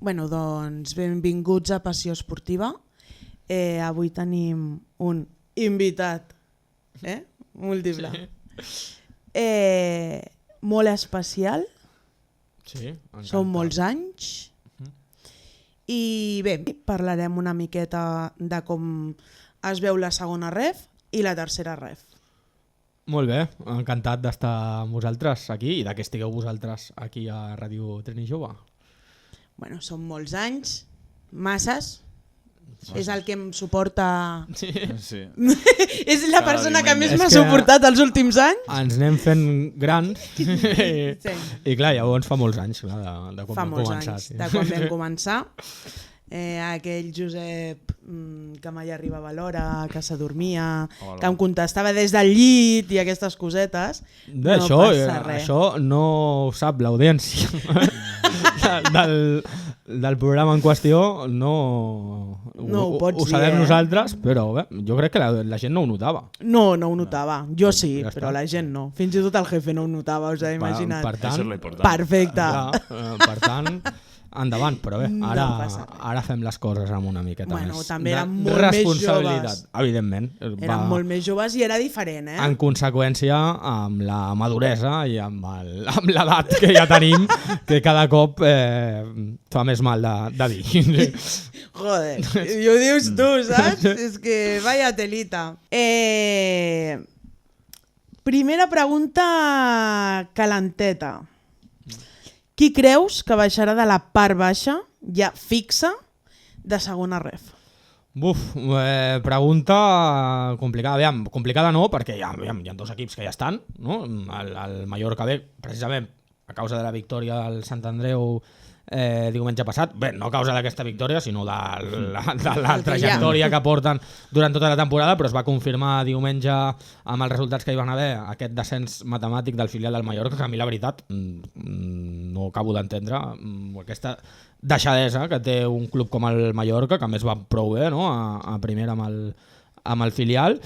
Bueno, doncs benvinguts a Passió Esportiva. Avui tenim un invitat múltiple. Molt especial. Sí, són molts anys. I bé, parlarem una miqueta de com es veu la segona ref i la tercera ref. Molt bé, encantat d'estar amb vosaltres aquí i de que estigueu vosaltres aquí a Ràdio Trini Jove. Bueno, són molts anys, masses. És el que em suporta... Sí. És la persona que més m'ha suportat els últims anys. Ens anem fent grans i clar, llavors fa molts anys de quan vam començar. De quan vam començar. Aquell Josep que mai arribava a l'hora, que s'adormia, que em contestava des del llit i aquestes cosetes. No passa res. Això no ho sap l'audiència del programa en qüestió, no ho sabem nosaltres, però bé, jo crec que la gent no ho notava. No ho notava. Jo sí, però la gent no. Fins i tot el jefe no ho notava, us heu imaginat. Per tant, perfecte. Per tant, endavant, però bé, ara fem les coses amb una miqueta més també eren molt més joves. Evidentment. Eren molt més joves i era diferent. En conseqüència, amb la maduresa i amb l'edat que ja tenim, que cada cop fa més mal de dir. Joder, i ho dius tu, saps? És que vaya telita. Primera pregunta calenteta. Qui creus que baixarà de la part baixa, ja fixa, de segona ref? Pregunta complicada. Aviam, complicada no, perquè hi ha dos equips que ja estan, no? El Mallorca ve, precisament, a causa de la victòria del Sant Andreu diumenge passat, bé, no a causa d'aquesta victòria, sinó de la trajectòria que porten durant tota la temporada, però es va confirmar diumenge amb els resultats que hi van haver aquest descens matemàtic del filial del Mallorca, que a mi la veritat no acabo d'entendre aquesta deixadesa que té un club com el Mallorca, que a més va prou bé, no? a primera amb el filial,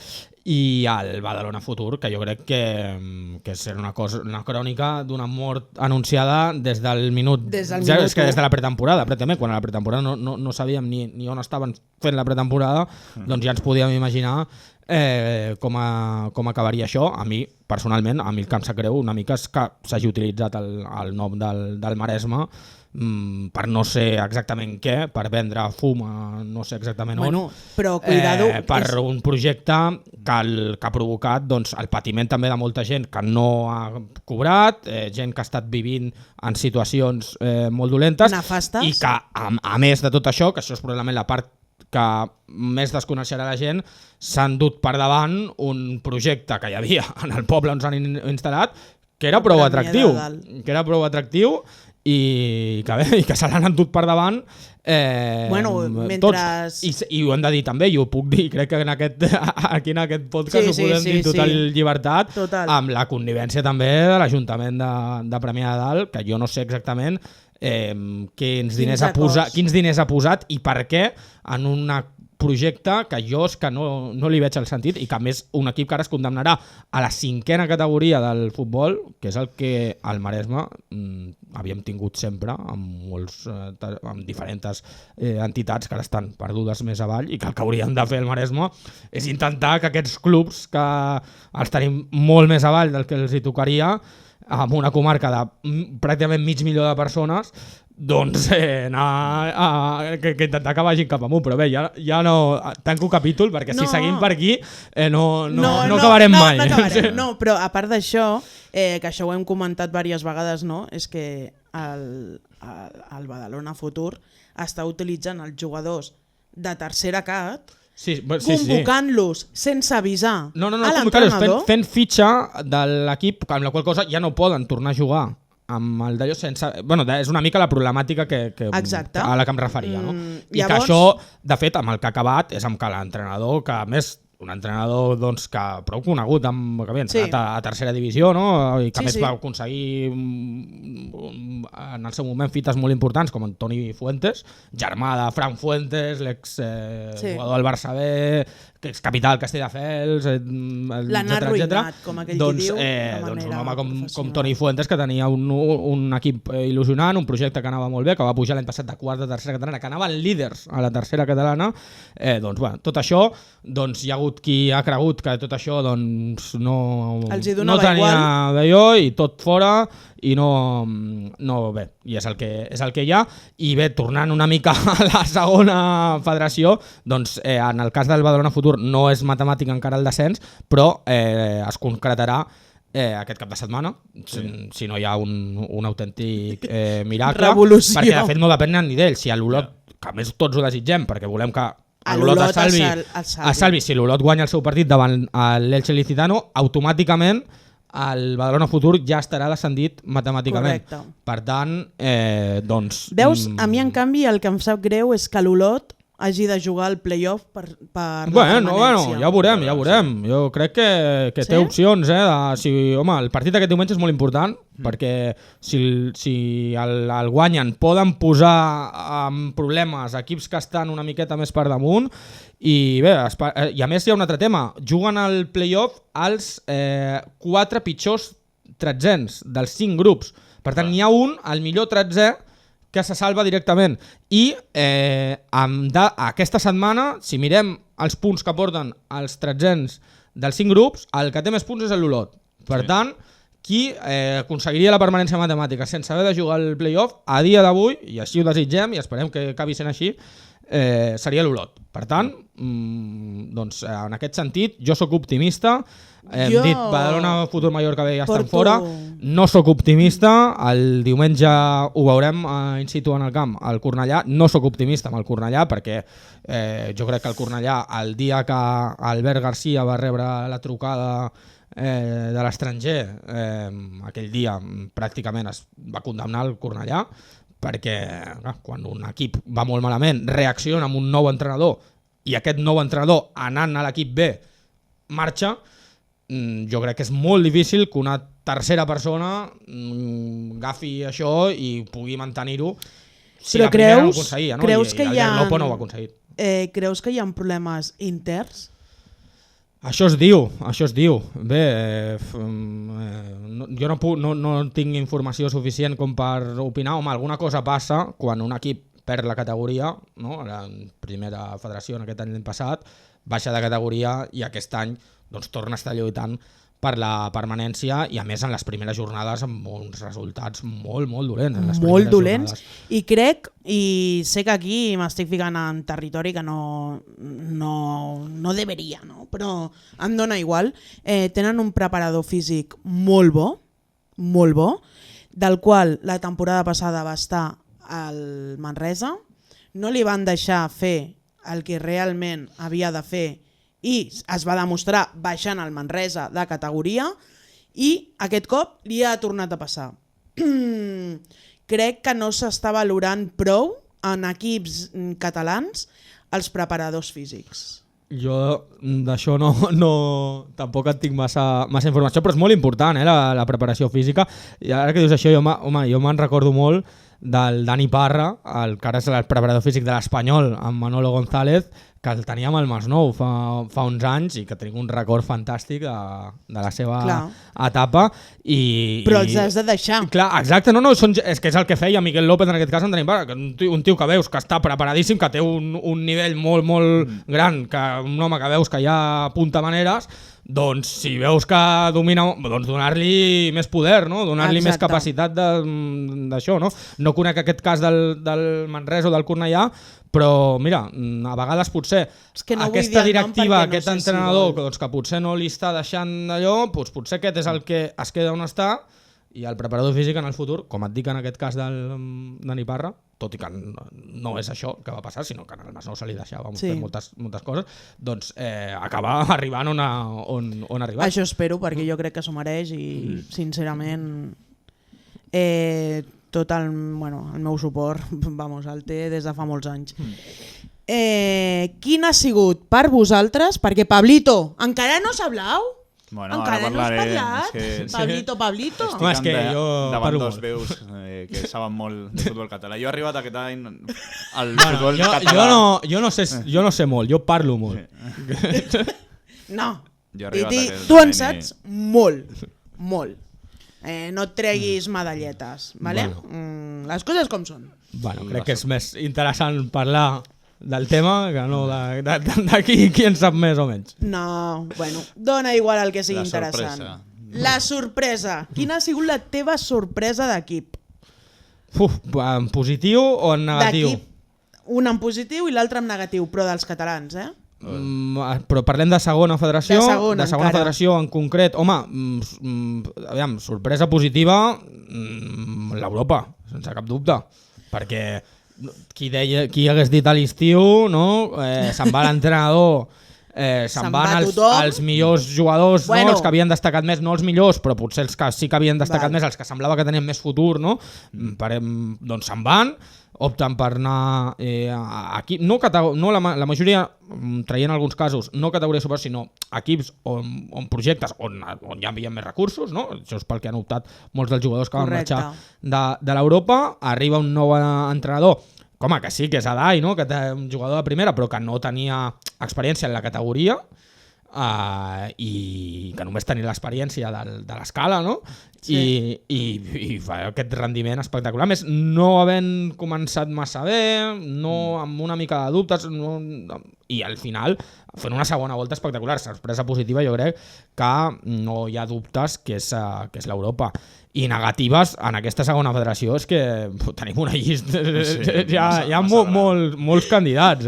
i el Badalona Futur, que jo crec que és una crònica d'una mort anunciada des del minut... És que des de la pretemporada, quan a la pretemporada no sabíem ni on estaven fent la pretemporada, doncs ja ens podíem imaginar com acabaria això. A mi, personalment, el que em sap greu una mica és que s'hagi utilitzat el nom del Maresme per no sé exactament què, per vendre fum a no sé exactament on, però cuidado, per un projecte que ha provocat el patiment també de molta gent que no ha cobrat, gent que ha estat vivint en situacions molt dolentes, nefastes, i que a més de tot això, que això és probablement la part que més desconeixerà la gent, s'han dut per davant un projecte que hi havia en el poble on s'han instal·lat, que era prou atractiu, i que se l'han endut per davant tots, i ho hem de dir també, i ho puc dir, crec que aquí en aquest podcast ho podem dir total llibertat, amb la connivència també de l'Ajuntament de Premià de Dalt, que jo no sé exactament quins diners ha posat i per què en un projecte que jo és que no li veig el sentit, i que a més un equip que ara es condemnarà a la 5a categoria del futbol, que és el que al Maresme havíem tingut sempre amb diferents entitats que ara estan perdudes més avall, i que el que haurien de fer el Maresme és intentar que aquests clubs que els tenim molt més avall del que els hi tocaria, amb una comarca de pràcticament mig milió de persones, doncs que intentar que vagin cap amunt, però bé, ja no tanco capítol, perquè si seguim per aquí no acabarem mai. No, però a part d'això, que això ho hem comentat diverses vegades, no? És que el Badalona Futur està utilitzant els jugadors de tercera cat, convocant-los sense avisar a l'entrenador, fent fitxa de l'equip, amb la qual cosa ja no poden tornar a jugar amb el d'allò sense... és una mica la problemàtica a la que em referia. No? I que això, de fet, amb el que ha acabat és amb que l'entrenador, que a més un entrenador doncs, que prou conegut, que havia entrenat a tercera divisió, no? I que a més va aconseguir en el seu moment fites molt importants com en Toni Fuentes, germà de Fran Fuentes, l'ex-jugador del Barça B, excapital del Castelldefels, l'han arruïnat, com aquell qui diu, doncs un home com Toni Fuentes, que tenia un equip il·lusionant, un projecte que anava molt bé, que va pujar l'any passat de quart de tercera catalana, que anaven líders a la tercera catalana, doncs bueno, tot això, doncs hi ha hagut qui ha cregut que tot això doncs, no tenia d'allò i tot fora i no bé, i és el que hi ha. I bé, tornant una mica a la segona federació, doncs en el cas del Badalona Futur no és matemàtic encara el descens, però es concretarà aquest cap de setmana, si no hi ha un autèntic miracle. Revolució. Perquè de fet no depèn ni d'ell, si a l'Olot, que a més tots ho desitgem perquè volem que l'Olot es salvi, si l'Olot guanya el seu partit davant l'Elche Licitano, automàticament el Badalona Futur ja estarà descendit matemàticament. Correcte. Per tant, doncs... Veus, a mi en canvi el que em sap greu és que l'Olot hagi de jugar al play-off per la permanència. Ja ho veurem. Jo crec que té opcions. Home, el partit aquest diumenge és molt important perquè si el guanyen poden posar en problemes equips que estan una miqueta més per damunt i bé, i a més hi ha un altre tema, juguen al play-off els 4 pitjors tretzens dels 5 grups, per tant n'hi ha un, el millor tretzè, que se salva directament i aquesta setmana, si mirem els punts que porten els tretzens dels 5 grups, el que té més punts és l'Olot. Per tant, qui aconseguiria la permanència matemàtica sense haver de jugar al play-off a dia d'avui, i així ho desitgem i esperem que acabi sent així, seria l'Olot. Per tant, doncs, en aquest sentit, jo sóc optimista. Hem dit Badalona Futur Mallorca B ja estan fora. No sóc optimista. El diumenge ho veurem in situ en el camp, al Cornellà. No sóc optimista amb el Cornellà perquè jo crec que el Cornellà, el dia que Albert Garcia va rebre la trucada de l'estranger, aquell dia pràcticament es va condemnar el Cornellà, perquè quan un equip va molt malament reacciona amb un nou entrenador i aquest nou entrenador anant a l'equip B marxa, jo crec que és molt difícil que una tercera persona agafi això i pugui mantenir-ho si la primera no ho aconseguia, no? Creus que i el Lopo no ho ha aconseguit. Creus que hi ha problemes interns? Això es diu. Bé, jo no tinc informació suficient com per opinar. Home, alguna cosa passa quan un equip perd la categoria, no? La primera federació en aquest any l'any passat, baixa de categoria i aquest any doncs, torna a estar lluitant per la permanència i a més en les primeres jornades amb uns resultats molt dolents. Molt dolents. I crec, i sé que aquí m'estic ficant en territori que no deveria, no? Però em dona igual. Tenen un preparador físic molt bo, del qual la temporada passada va estar al Manresa. No li van deixar fer el que realment havia de fer i es va demostrar baixant el Manresa de categoria i aquest cop li ha tornat a passar. Crec que no s'està valorant prou en equips catalans els preparadors físics. Jo d'això tampoc en tinc massa informació, però és molt important la preparació física. I ara que dius això, jo me'n recordo molt del Dani Parra, el que ara és el preparador físic de l'Espanyol, amb Manolo González, que el teníem al Masnou fa uns anys i que tinc un record fantàstic de la seva etapa. Però els has de deixar. Clar, exacte, és que és el que feia Miquel López en aquest cas amb Dani Parra, un tio que veus que està preparadíssim, que té un nivell molt gran, un home que veus que ja apunta maneres, doncs si veus que domina, doncs donar-li més poder, no? Donar-li més capacitat d'això. No conec aquest cas del Manresa o del Cornellà, però mira, a vegades potser aquesta directiva, aquest entrenador que potser no li està deixant allò, potser aquest és el que es queda on està i el preparador físic en el futur, com et dic en aquest cas del Dani Parra, tot i que no és això que va passar, sinó que en el Masnou se li deixava fer moltes coses, doncs acabar arribant on ha arribat. Això espero, perquè jo crec que s'ho mereix i sincerament tot el meu suport el té des de fa molts anys. Quin ha sigut per vosaltres? Perquè Pablito, encara no s'hablau? Bueno, encara ara no has parlaré, parlat? és que Pablito. Home, és que jo davant parlo dos molt. veus que saben molt de futbol català. Jo he arribat aquest any al Bueno, futbol jo català. no sé molt, jo parlo molt. No, Jo he arribat Titi, aquest tu en any saps molt, molt. No et treguis medalletes, ¿vale? Bueno. Les coses com són. Bueno, crec que és més interessant parlar del tema que no d'aquí qui en sap més o menys. No, bueno, dona igual el que sigui La interessant. sorpresa. La sorpresa. Quina ha sigut la teva sorpresa d'equip? En positiu o en negatiu? D'equip. Un en positiu i l'altre en negatiu, però dels catalans, eh? Però parlem de segona federació, De segona encara. federació en concret. Home, aviam, sorpresa positiva, l'Europa, sense cap dubte, perquè qui hagués dit a l'estiu, no? Se'n va l'entrenador, se'n van els millors jugadors, Bueno. no? Els que havien destacat més, no els millors, però potser els que sí que havien destacat més, els que semblava que tenien més futur, no? Doncs se'n van, opten per anar aquí, no la majoria, traient alguns casos, no categoria superior, sinó equips on projectes on hi havia més recursos, no? Això és pel que han optat molts dels jugadors que van marxar de l'Europa. Arriba un nou entrenador, que sí, que és Adai, no? Que té un jugador de primera, però que no tenia experiència en la categoria, i que només tenia l'experiència de l'escala, no? Sí. I fa aquest rendiment espectacular. A més, no havent començat massa bé, no amb una mica de dubtes, i al final fent una segona volta espectacular. Sorpresa positiva, jo crec que no hi ha dubtes que és l'Europa. I negatives en aquesta segona federació és que tenim una llista, hi ha molts candidats,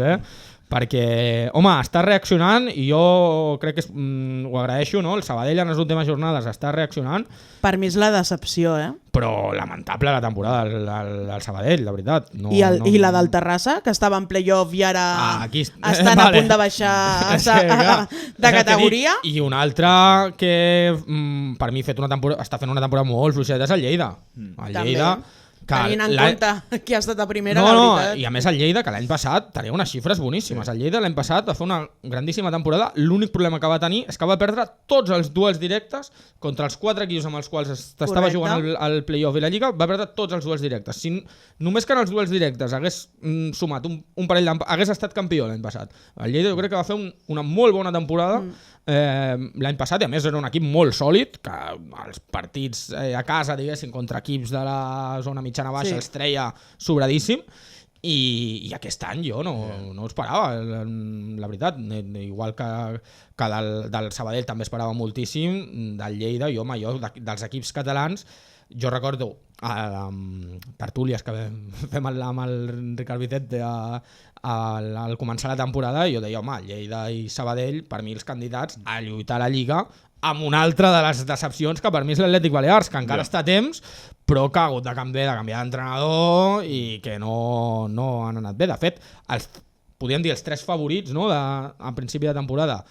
perquè, home, està reaccionant i jo crec que ho agraeixo, no? El Sabadell en les últimes jornades està reaccionant. Per mi és la decepció, Però lamentable la temporada del Sabadell, la veritat. I la del Terrassa, que estava en playoff i ara estan a punt de baixar de categoria. I un altre que per mi està fent una temporada molt fluixeta és el Lleida. El Lleida, tenint en compte qui ha estat a primera, la veritat. I a més el Lleida, que l'any passat tenia unes xifres boníssimes. El Lleida l'any passat va fer una grandíssima temporada. L'únic problema que va tenir és que va perdre tots els duels directes contra els 4 equips amb els quals estava jugant el playoff i la Lliga. Va perdre tots els duels directes. Si només que en els duels directes hagués sumat un parell hagués estat campió l'any passat. El Lleida jo crec que va fer una molt bona temporada l'any passat, i a més era un equip molt sòlid, que els partits a casa, diguéssim, contra equips de la zona mitjana-baixa els treia sobradíssim, i aquest any jo no ho esperava, la veritat. Igual que del Sabadell també esperava moltíssim, del Lleida, jo dels equips catalans, jo recordo tertúlies que fem amb el Ricard Vicente al començar la temporada, i jo deia, home, Lleida i Sabadell, per mi els candidats a lluitar a la Lliga, amb una altra de les decepcions que per mi és l'Atlètic Balears, que encara està a temps, però que ha hagut de canviar d'entrenador i que no han anat bé. De fet, podríem dir els 3 favorits, no, a principi de temporada,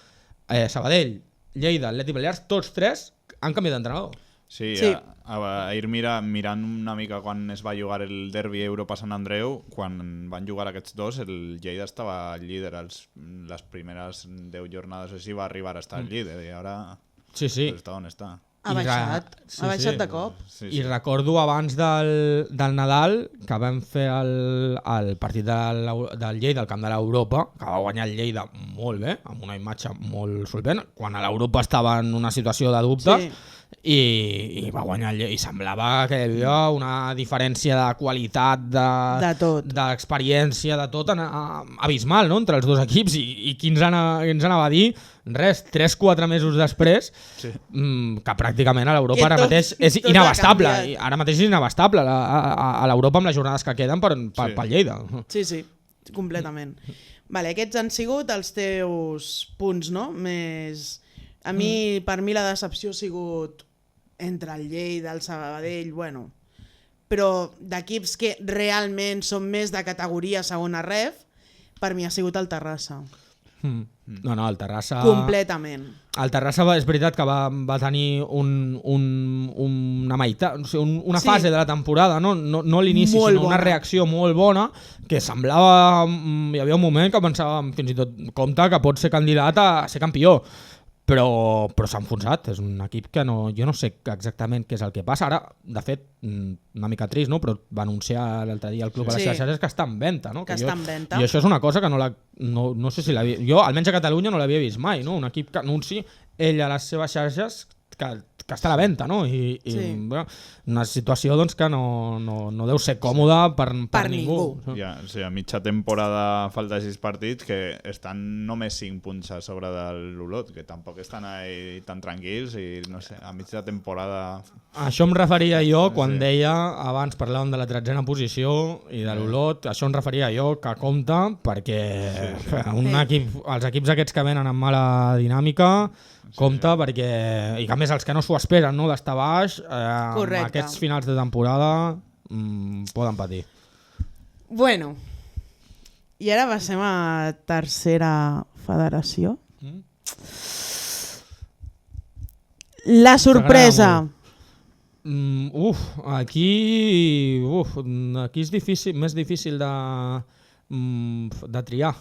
Sabadell, Lleida, Atlètic Balears, tots 3 han canviat d'entrenador. Sí. Ahir mirant una mica quan es va jugar el derbi Europa Sant Andreu, quan van jugar aquests dos, el Lleida estava líder les primeres 10 jornades, així va arribar a estar líder, i ara està on està. Ha baixat de cop. I recordo abans del Nadal que vam fer el partit del Lleida al camp de l'Europa, que va guanyar el Lleida molt bé, amb una imatge molt solvent, quan a l'Europa estava en una situació de dubtes, i va guanyar i semblava que hi havia una diferència de qualitat, d'experiència, de tot abismal, no? Entre els dos equips, i qui ens anava a dir res, 3-4 mesos després, que pràcticament a l'Europa ara mateix és inabastable. Ara mateix és inabastable a l'Europa amb les jornades que queden pel Lleida. Sí, completament. Aquests han sigut els teus punts, no? Més... Per mi la decepció ha sigut entre el Lleida, el Sabadell, però d'equips que realment són més de categoria segona ref, per mi ha sigut el Terrassa. No, el Terrassa... Completament. El Terrassa és veritat que va tenir una meitat, o sigui, una fase de la temporada, no l'inici, sinó una reacció molt bona, que semblava... Hi havia un moment que pensàvem fins i tot compte que pot ser candidat a ser campió, però s'ha enfonsat. És un equip que jo no sé exactament què és el que passa. Ara, de fet, una mica trist, no? Però va anunciar l'altre dia el club a les xarxes que està en venda. No? Que està en venda. I això és una cosa que no sé si l'havia... Jo, almenys a Catalunya, no l'havia vist mai. No? Un equip que anunci ell a les seves xarxes que està a la venda, no? I bueno, una situació doncs, que no deu ser còmoda per ningú. Ja, o sigui, a mitja temporada falta 6 partits que estan només 5 punts a sobre de l'Olot, que tampoc estan ahí tan tranquils i no sé, a mitja temporada... Això em referia jo quan deia, abans parlàvem de la 13a posició i de l'Olot, això em referia jo que compta perquè els equips aquests que venen amb mala dinàmica compte perquè, i que a més els que no s'ho esperen, no, d'estar baix, aquests finals de temporada poden patir. Bueno, i ara passem a tercera federació. La sorpresa. Aquí és difícil, més difícil de triar.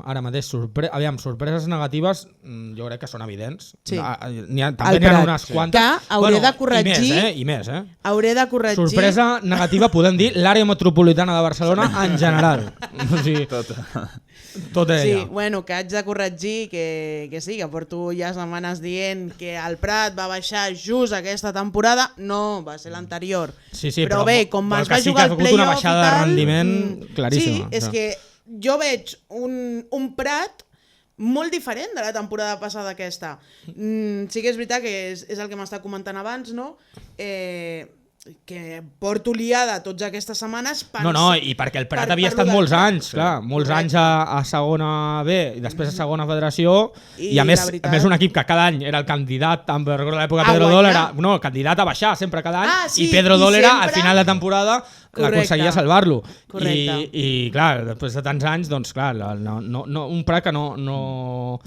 Ara mateix, sorpreses negatives jo crec que són evidents. També n'hi ha unes quantes. Que hauré de corregir. I més. Hauré de corregir. Sorpresa negativa, podem dir, l'àrea metropolitana de Barcelona en general. O sigui, tot ella. Sí, bueno, que haig de corregir que sí, que porto ja setmanes dient que el Prat va baixar just aquesta temporada. No, va ser l'anterior. Sí, però bé, com es va jugar el play-off una baixada de rendiment claríssima. Sí, és que jo veig un Prat molt diferent de la temporada passada aquesta. Sí que és veritat que és el que m'està comentant abans, no? Que porto liada tots aquestes setmanes i perquè el Prat havia estat molts anys, molts anys a segona B i després a segona federació i a més un equip que cada any era el candidat, recordo l'època Pedro Dol era candidat a baixar sempre cada any i Pedro Dol era al final de temporada aconseguia salvar-lo i clar, després de tants anys doncs clar, un Prat que no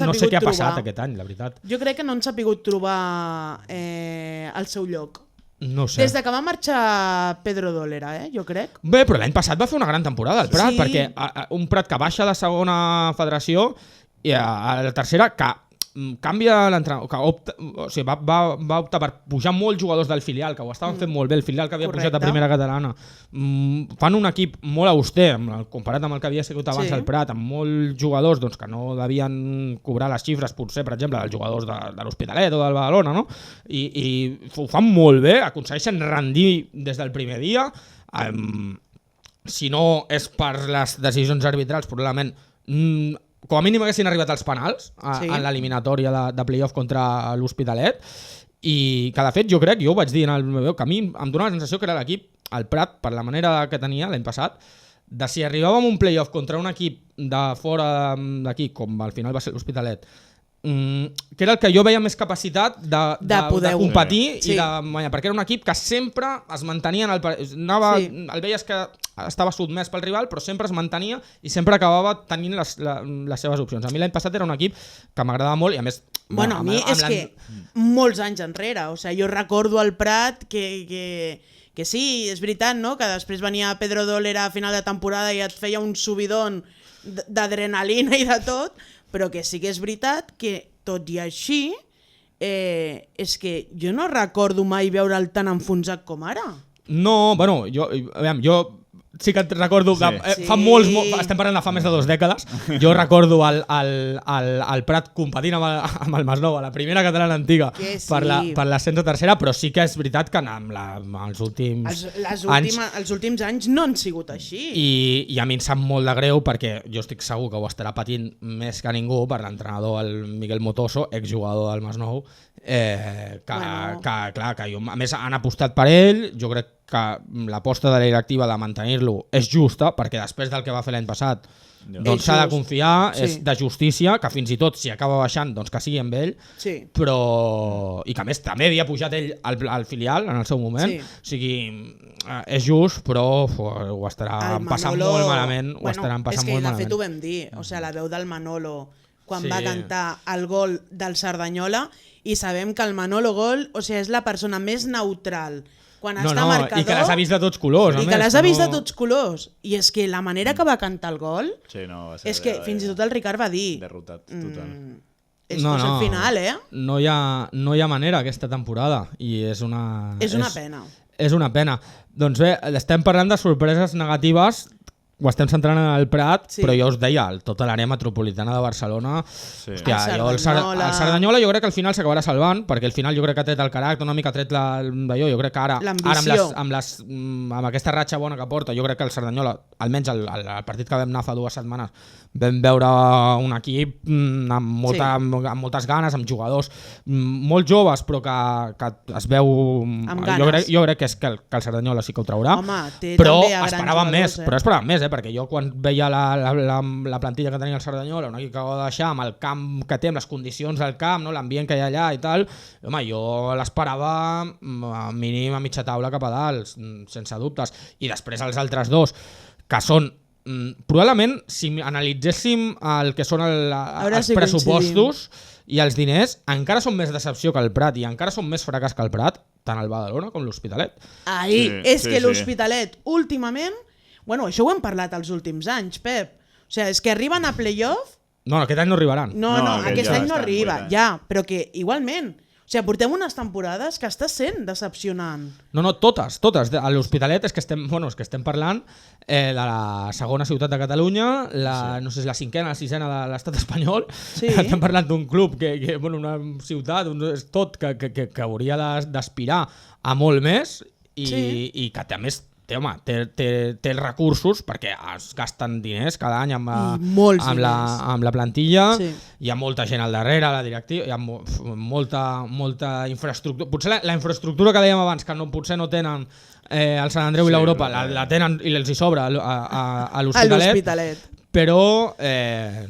sé què ha passat aquest any, la veritat. Jo crec que no ens ha pogut trobar el seu lloc. No sé. Des de que va marxar Pedro Dolera, jo crec. Bé, però l'any passat va fer una gran temporada el Prat, perquè un Prat que baixa de segona federació i a la tercera que canvia l'entrenador, o sigui, va optar per pujar molts jugadors del filial, que ho estaven fent molt bé, el filial que havia pujat a primera catalana. Fan un equip molt auster, comparat amb el que havia sigut abans el Prat, amb molts jugadors que no devien cobrar les xifres, potser, per exemple, els jugadors de l'Hospitalet o del Badalona, no? I ho fan molt bé, aconsegueixen rendir des del primer dia. Si no és per les decisions arbitrals, probablement com a mínim haguessin arribat als penals en l'eliminatòria de play-off contra l'Hospitalet i que de fet jo ho vaig dir en el meu que a mi em donava la sensació que era l'equip, el Prat, per la manera que tenia l'any passat, de si arribàvem a un play-off contra un equip de fora d'aquí, com al final va ser l'Hospitalet, que era el que jo veia més capacitat de competir i de guanyar, perquè era un equip que sempre es mantenia el veies que estava sotmès pel rival però sempre es mantenia i sempre acabava tenint les seves opcions. A mi l'any passat era un equip que m'agradava molt i a més... Bueno, a mi és que molts anys enrere, o sigui, jo recordo el Prat que sí, és veritat, no? Que després venia Pedro Dolera a final de temporada i et feia un subidón d'adrenalina i de tot, però que sí que és veritat que, tot i així, és que jo no recordo mai veure'l tan enfonsat com ara. No, bueno, jo sí que et recordo, fa molts, estem parlant de fa més de 2 dècades, jo recordo el Prat competint amb el Masnou a la primera catalana antiga per l'ascens a tercera, però sí que és veritat que els últims anys no han sigut així. I a mi em sap molt de greu perquè jo estic segur que ho estarà patint més que ningú per l'entrenador, el Miguel Motoso, exjugador del Masnou, que a més han apostat per ell, jo crec que l'aposta de la directiva de mantenir-lo és justa, perquè després del que va fer l'any passat doncs s'ha de confiar, és de justícia, que fins i tot si acaba baixant doncs que sigui amb ell, però i que a més també havia pujat ell al filial en el seu moment, o sigui, és just, però ho estaran passant molt malament, ho estaran passant molt malament. És que de fet ho vam dir, o sigui, la veu del Manolo quan va cantar el gol del Cerdanyola, i sabem que el Manolo Gol, o sigui, és la persona més neutral quan està marcador... I que les ha vist de tots colors. I que les ha vist de tots colors. I és que la manera que va cantar el gol... És que fins i tot el Ricard va dir... Derrotat, total. És el final, No hi ha manera aquesta temporada. I és una... És una pena. És una pena. Doncs bé, estem parlant de sorpreses negatives, ho estem centrant en el Prat, però jo us deia, tota l'àrea metropolitana de Barcelona, hòstia, el Cerdanyola jo crec que al final s'acabarà salvant, perquè al final jo crec que ha tret el caràcter, una mica ha tret d'allò, jo crec que ara amb aquesta ratxa bona que porta, jo crec que el Cerdanyola, almenys el partit que vam anar fa 2 setmanes, vam veure un equip amb moltes ganes, amb jugadors molt joves, però que es veu... Jo crec que el Cerdanyola sí que ho traurà, però esperàvem més, perquè jo quan veia la plantilla que tenia el Cerdanyola, un equip que ho va deixar amb el camp que té, amb les condicions del camp, l'ambient que hi ha allà i tal, home, jo l'esperava mínim a mitja taula cap a dalt, sense dubtes. I després els altres dos, que són probablement, si analitzéssim el que són els pressupostos i els diners, encara són més decepció que el Prat i encara són més fracàs que el Prat, tant el Badalona com l'Hospitalet. És que l'Hospitalet últimament, bueno, això ho hem parlat els últims anys, Pep, o sigui, és que arriben a playoff... No, aquest any no arribaran. No, aquest any no arriba, ja, però que igualment... O sigui, portem unes temporades que està sent decepcionant. No, totes. A l'Hospitalet és que estem parlant de la segona ciutat de Catalunya, no sé si la 5a, la 6a de l'estat espanyol. Estem parlant d'un club, una ciutat, tot que hauria d'aspirar a molt més i que a més té els recursos perquè es gasten diners cada any amb la plantilla, hi ha molta gent al darrere, la directiva, hi ha molta infraestructura. Potser la infraestructura que dèiem abans, que potser no tenen el Sant Andreu i l'Europa, la tenen i els hi sobra a l'Hospitalet. Però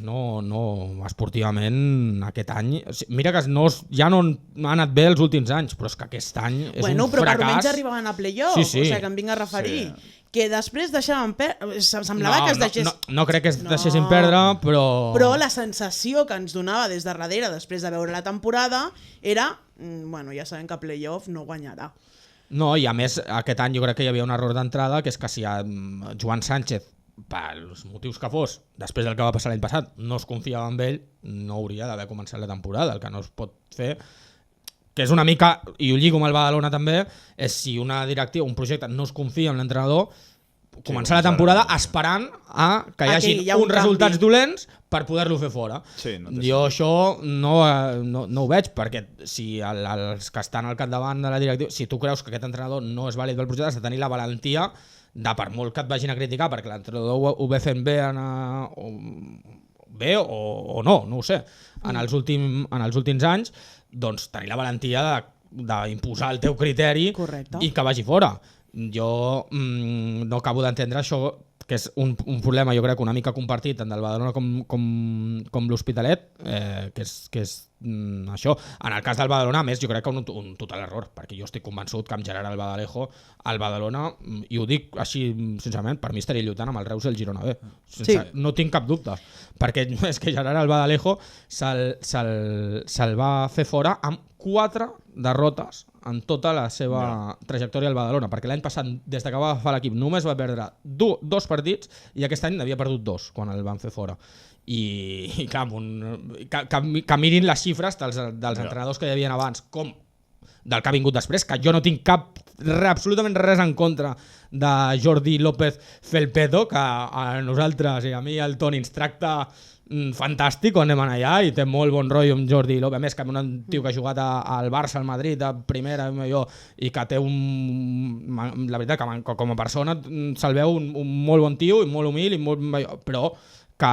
no esportivament aquest any, mira que ja no ha anat bé els últims anys, però és que aquest any és un fracàs. Però per almenys arribaven a playoff, o sigui que em vinc a referir. Que després deixaven semblava que es deixés... No crec que es deixessin perdre, però... Però la sensació que ens donava des de darrere, després de veure la temporada, era, ja sabem que a playoff no guanyarà. No, i a més aquest any jo crec que hi havia un error d'entrada, que és que si Joan Sánchez, pels motius que fos, després del que va passar l'any passat, no es confiava en ell, no hauria d'haver començat la temporada. El que no es pot fer, que és una mica, i ho lligo amb el Badalona també, és si una directiva, un projecte no es confia en l'entrenador, començar la temporada esperant que hi hagi uns resultats dolents per poder-lo fer fora. Jo això no ho veig, perquè si els que estan al capdavant de la directiva, si tu creus que aquest entrenador no és vàlid pel projecte, has de tenir la valentia de, per molt que et vagin a criticar perquè l'entrenador ho ve fent bé o no ho sé, en els últims anys, doncs tenir la valentia d'imposar el teu criteri i que vagi fora. Jo no acabo d'entendre això, que és un problema jo crec una mica compartit tant del Badalona com l'Hospitalet, que és això. En el cas del Badalona, a més, jo crec que un total error, perquè jo estic convençut que amb Gerard Albadalejo el Badalona, i ho dic així sincerament, per mi estaria lluitant amb el Reus i el Girona B. No tinc cap dubte, perquè és que Gerard Albadalejo se'l va fer fora amb 4 derrotes en tota la seva trajectòria al Badalona, perquè l'any passat, des que va agafar l'equip, només va perdre 2 partits i aquest any n'havia perdut 2 quan el van fer fora. I clar, que mirin les xifres dels entrenadors que hi havia abans, com del que ha vingut després, que jo no tinc absolutament res en contra de Jordi López Felpedo, que a nosaltres i a mi el Toni ens tracta fantàstic quan anem allà i té molt bon rotllo amb Jordi López, a més que un tio que ha jugat al Barça, al Madrid, a primera i que té la veritat que com a persona se'l veu un molt bon tio i molt humil, però que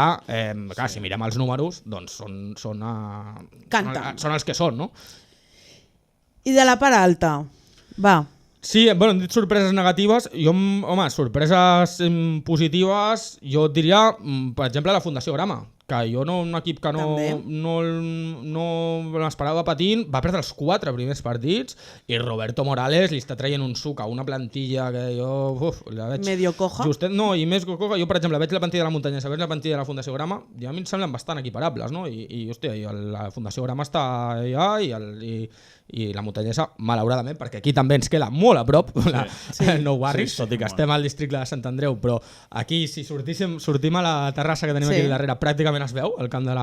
clar, si mirem els números doncs són els que són, no? I de la part alta, va. Sí, bueno, hem dit sorpreses negatives. Jo, home, sorpreses positives, jo et diria, per exemple, la Fundació Grama, que jo un equip que no l'esperava patint, va perdre els 4 primers partits i Roberto Morales li està traient un suc a una plantilla que jo la veig... Medio coja. No, i més coja. Jo, per exemple, veig la plantilla de la Muntanyesa, veig la plantilla de la Fundació Grama i a mi em semblen bastant equiparables, no? I hòstia, la Fundació Grama està allà i la Muntanyesa, malauradament, perquè aquí també ens queda molt a prop No Worries, tot i que estem al districte de Sant Andreu, però aquí si sortim a la terrassa que tenim aquí darrere, pràcticament es veu el camp de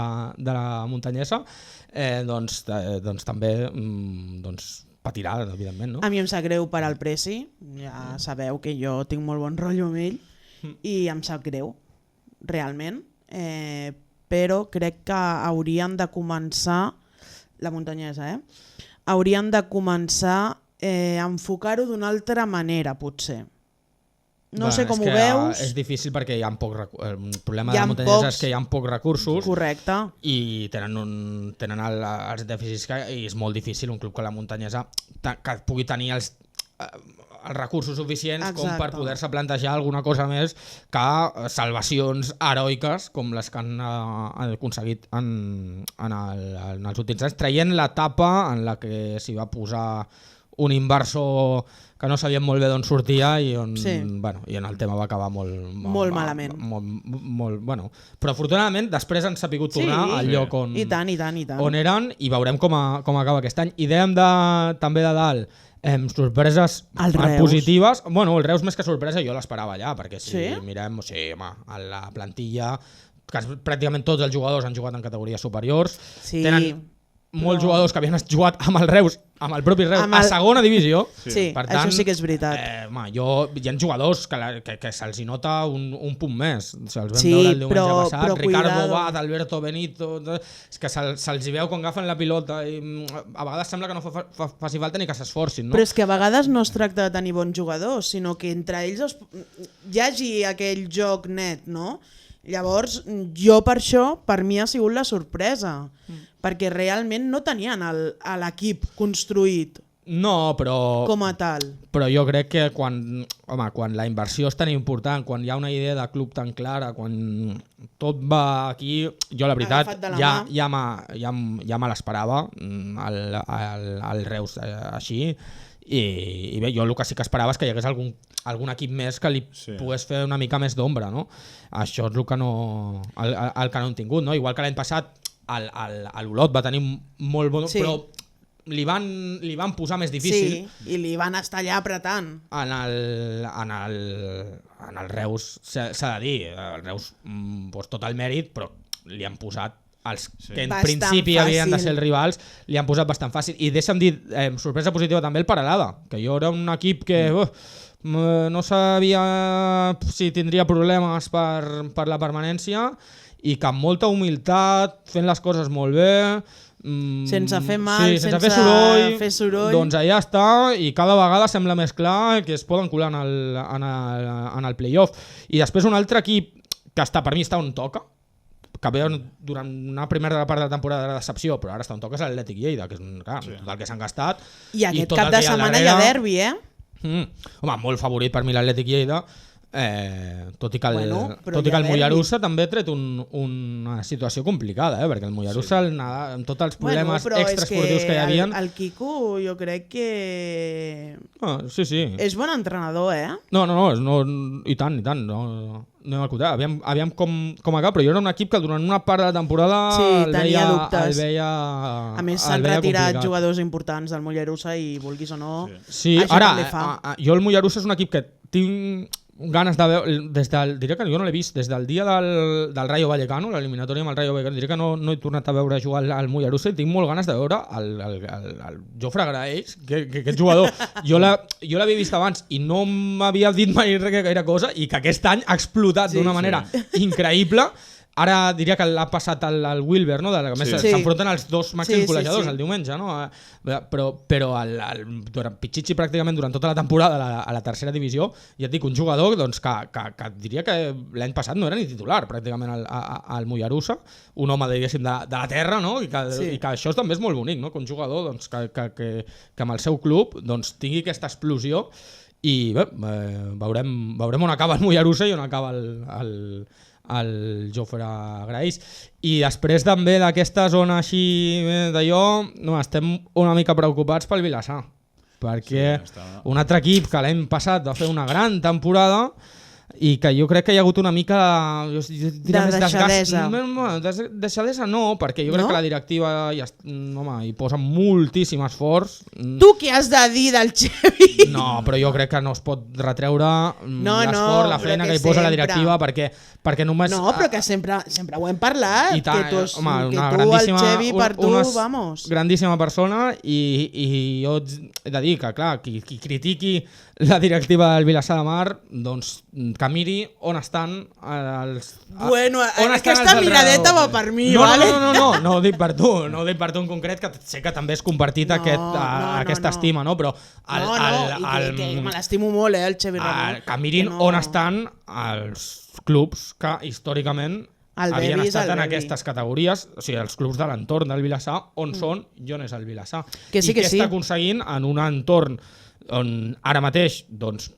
la Muntanyesa, doncs també patirà, evidentment, no? A mi em sap greu per al Preci, ja sabeu que jo tinc molt bon rotllo amb ell i em sap greu, realment, però crec que haurien de començar, la Muntanyesa, haurien de començar a enfocar-ho d'una altra manera, potser. No sé com ho veus. És difícil perquè hi ha el problema de la Muntanyesa és que hi ha pocs recursos. Correcte. I tenen els dèficits i és molt difícil un club com la Muntanyesa que pugui tenir els recursos suficients com per poder-se plantejar alguna cosa més que salvacions heroiques com les que han aconseguit en els últims anys, traient l'etapa en la que s'hi va posar un inversor que no sabíem molt bé d'on sortia i on el tema va acabar molt malament. Però afortunadament després han sapigut tornar al lloc on eren i veurem com acaba aquest any. I dèiem també de dalt sorpreses positives. Bueno, el Reus més que sorpresa jo l'esperava allà, perquè si mirem, a la plantilla, pràcticament tots els jugadors han jugat en categories superiors, tenen molts jugadors que havien jugat amb el Reus, amb el propi Reus, a segona divisió. Sí, per tant, això sí que és veritat. Hi ha jugadors que se'ls nota un punt més. Se'ls vam veure el diumenge passat. Ricardo Bad, Alberto Benito... És que se'ls veu quan agafen la pilota i a vegades sembla que no faci falta ni que s'esforcin. Però és que a vegades no es tracta de tenir bons jugadors, sinó que entre ells hi hagi aquell joc net, no? Llavors, jo per això, per mi ha sigut la sorpresa, perquè realment no tenien l'equip construït com a tal. Però jo crec que quan la inversió és tan important, quan hi ha una idea de club tan clara, quan tot va aquí, jo la veritat ja me l'esperava el Reus així. I bé, jo el que sí que esperava és que hi hagués algun equip més que li pogués fer una mica més d'ombra, no? Això és el que no hem tingut, no? Igual que l'any passat l'Olot va tenir molt bon, però li van posar més difícil. Sí, i li van estar allà apretant. En el Reus s'ha de dir, el Reus tot el mèrit, però li han posat els que en principi havien de ser els rivals, li han posat bastant fàcil. I deixa'm dir, sorpresa positiva també el Peralada, que jo era un equip que no sabia si tindria problemes per la permanència i que amb molta humilitat, fent les coses molt bé, sense fer mal, sense fer soroll, doncs allà està, i cada vegada sembla més clar que es poden colar en el playoff. I després un altre equip que per mi està on toca, que ve durant una primera part de la temporada de decepció, però ara està on toca, és l'Atlètic Lleida, que és tot el que s'han gastat. I aquest cap de setmana hi ha derbi, Home, molt favorit per mi l'Atlètic Lleida, tot i que el Mollerussa també ha tret una situació complicada, perquè el Mollerussa, amb tots els problemes extraesportius que hi havia... El Quico jo crec que... Sí. És bon entrenador, No, i tant, no al contrari, aviam com acaba, però jo era un equip que durant una part de la temporada el veia a més s'han retirat jugadors importants del Mollerussa i vulguis o no... Sí, ara, jo el Mollerussa és un equip que tinc ganes de veure, diré que jo no l'he vist des del dia del Rayo Vallecano, l'eliminatòria amb el Rayo Vallecano, diré que no he tornat a veure jugar al Mollerussa i tinc molt ganes de veure el Jofre Graells, que aquest jugador jo l'havia vist abans i no m'havia dit mai gaire cosa, i que aquest any ha explotat d'una manera increïble. Ara diria que l'ha passat al Wilber, no? A més, Sí. s'enfronten els dos màxims golejadors sí. el diumenge, no? Però durant Pichichi pràcticament durant tota la temporada a la tercera divisió, ja et dic, un jugador doncs, que diria que l'any passat no era ni titular pràcticament al Mollerussa, un home diguéssim de la terra, no? I que això també és molt bonic, no? Que un jugador doncs, que amb el seu club doncs, tingui aquesta explosió i bé, veurem on acaba el Mollerussa i on acaba el Jofre Graís. I després també d'aquesta zona així d'allò, no, estem una mica preocupats pel Vilassar, perquè un altre equip que l'any passat va fer una gran temporada i que jo crec que hi ha hagut una mica de deixadesa. Deixadesa no, perquè jo crec que la directiva hi posa moltíssim esforç. Tu què has de dir del Xevi? No, però jo crec que no es pot retreure l'esforç, la feina que hi posa la directiva, perquè només... No, però que sempre ho hem parlat, tant, que el Xevi per tu, vamos. Grandíssima persona i jo he de dir que, clar, qui critiqui la directiva del Vilassar de Mar, doncs que miri on estan els... Bueno, aquesta miradeta va per mi, vale? No ho dic per tu, en concret, que sé que també és compartit aquesta estima, no? Però que me l'estimo molt, el Xevi Ramon. Que mirin on estan els clubs que històricament havien estat en aquestes categories, o sigui, els clubs de l'entorn del Vilassar, on són i on és el Vilassar. I què està aconseguint en un entorn on ara mateix, doncs,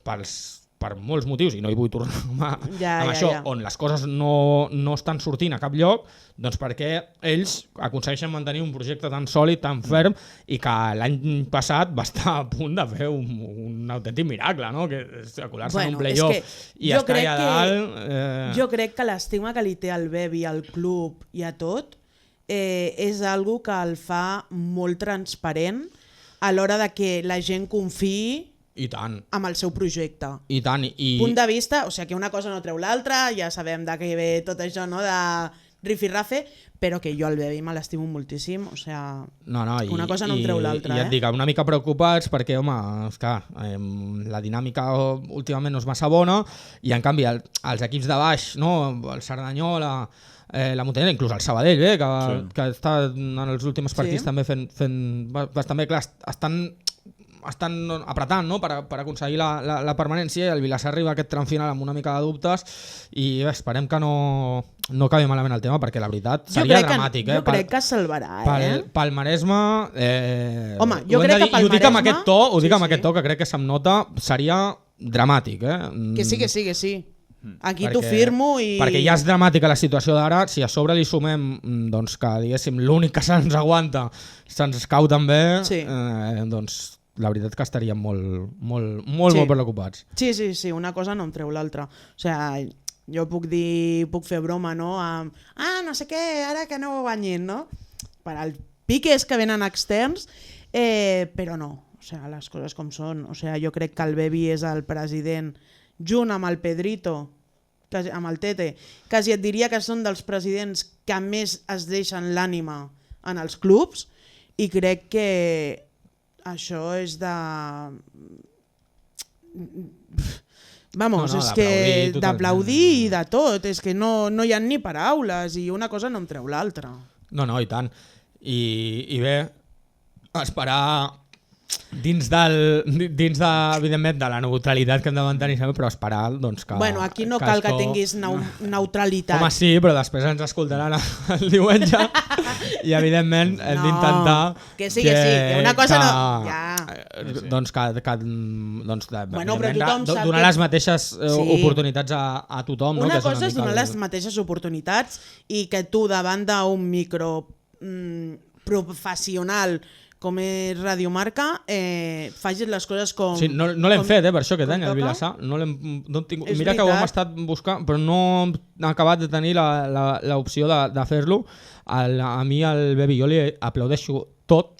per molts motius, i no hi vull tornar amb això, on les coses no estan sortint a cap lloc, doncs perquè ells aconsegueixen mantenir un projecte tan sòlid, tan ferm, i que l'any passat va estar a punt de fer un autèntic miracle, no? Que és colar-se en un playoff i estar allà dalt... Jo crec que l'estigma que li té al Bebi, al club i a tot, és algo que el fa molt transparent a l'hora de que la gent confiï amb el seu projecte. I tant. Punt de vista, o sigui que una cosa no treu l'altra, ja sabem de què ve tot això, no? De rifirrafe, però que jo el Bebi me l'estimo moltíssim, o sigui, una cosa no treu l'altra. I et dic, una mica preocupats perquè, home, esclar, la dinàmica últimament no és massa bona i en canvi els equips de baix, no? El Cerdanyola, la Muntanyera, inclús el Sabadell, que està en els últims partits també fent bastant bé, clar, estan apretant, no? per aconseguir la permanència, i el Vilassar arriba a aquest tram final amb una mica de dubtes i esperem que no acabi malament el tema, perquè la veritat seria dramàtic. Jo crec que es salvarà. Pel Maresme, home, jo crec que pel Maresme... Ho dic amb aquest to, que crec que se'm nota, seria dramàtic. Que sí. Aquí t'ho firmo i... Perquè ja és dramàtica la situació d'ara, si a sobre li sumem doncs, que diguéssim l'únic que se'ns aguanta se'ns cau també, doncs la veritat que estaríem molt preocupats. Sí, una cosa no em treu l'altra. O sigui, jo puc fer broma, no? No sé què, ara que no guanyin, no? Per al piques que venen externs, però no. O sigui, les coses com són. O sigui, jo crec que el Bebi és el president, junt amb el Pedrito, amb el Tete, quasi et diria que són dels presidents que més es deixen l'ànima en els clubs, i crec que això és de... Vamos, és que d'aplaudir i de tot, és que no hi ha ni paraules i una cosa no em treu l'altra. No, i tant. I bé, esperar dins evidentment de la neutralitat que hem de mantenir sempre, però esperar doncs, que... Bueno, aquí no cal que tinguis neutralitat. Home, sí, però després ens escoltaran el diumenge i evidentment hem d'intentar... Que sí, una cosa no... Ja. Doncs bueno, però tothom sap donar les mateixes oportunitats a tothom. Una cosa és donar les mateixes oportunitats i que tu davant d'un micro professional com és Radio Marca, facis les coses com... Sí, no l'hem fet, per això, aquest any, el Vilassar. Mira que ho hem estat buscant, però no hem acabat de tenir l'opció de fer-lo. A mi, el Bebi, jo li aplaudeixo tot,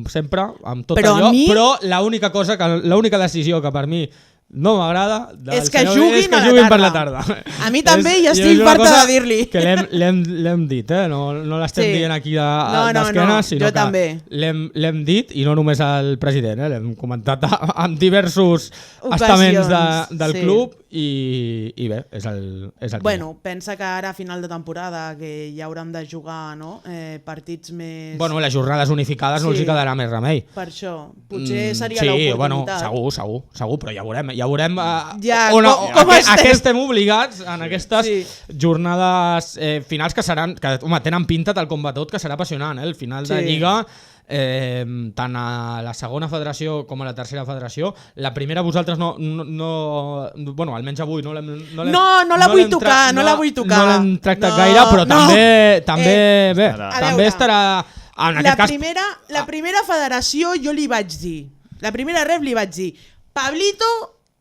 sempre, amb tot allò, però l'única decisió que per mi no m'agrada. És que juguin a la tarda. A mi també i estic farta de dir-li. Que l'hem dit, no l'estem dient aquí d'esquena, sinó que l'hem dit, i no només al president, l'hem comentat en diversos estaments del club i bé, és el que bueno, pensa que ara a final de temporada que ja hauran de jugar partits més... Bueno, les jornades unificades no els hi quedarà més remei. Per això, potser seria l'oportunitat. Bueno, segur, però ja veurem a què estem obligats en aquestes jornades finals que seran, que tenen pinta tal com va tot, que serà apassionant, el final de Lliga, tant a la segona federació com a la tercera federació. La primera vosaltres no bueno, almenys avui no la vull tocar, no l'hem tractat gaire, però també estarà en aquest cas. La primera federació jo li vaig dir, la primera rep li vaig dir, Pablito,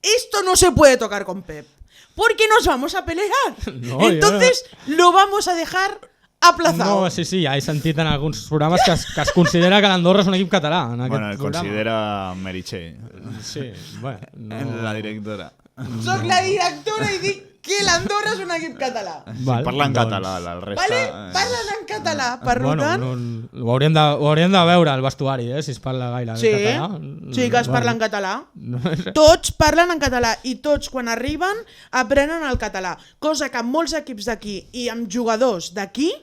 esto no se puede tocar con Pep, porque nos vamos a pelear. Entonces lo vamos a dejar aplazado. No, sí, ja he sentit en alguns programes que es considera que l'Andorra és un equip català. Bueno, el considera Meritxell. Sí, bueno. La directora. Soc la directora i dic que l'Andorra és un equip català. Parla en català, el resta... Parlen en català, per tant... Ho hauríem de veure al vestuari, si es parla gaire en català. Sí, que es parla en català. Tots parlen en català i tots, quan arriben, aprenen el català. Cosa que amb molts equips d'aquí i amb jugadors d'aquí,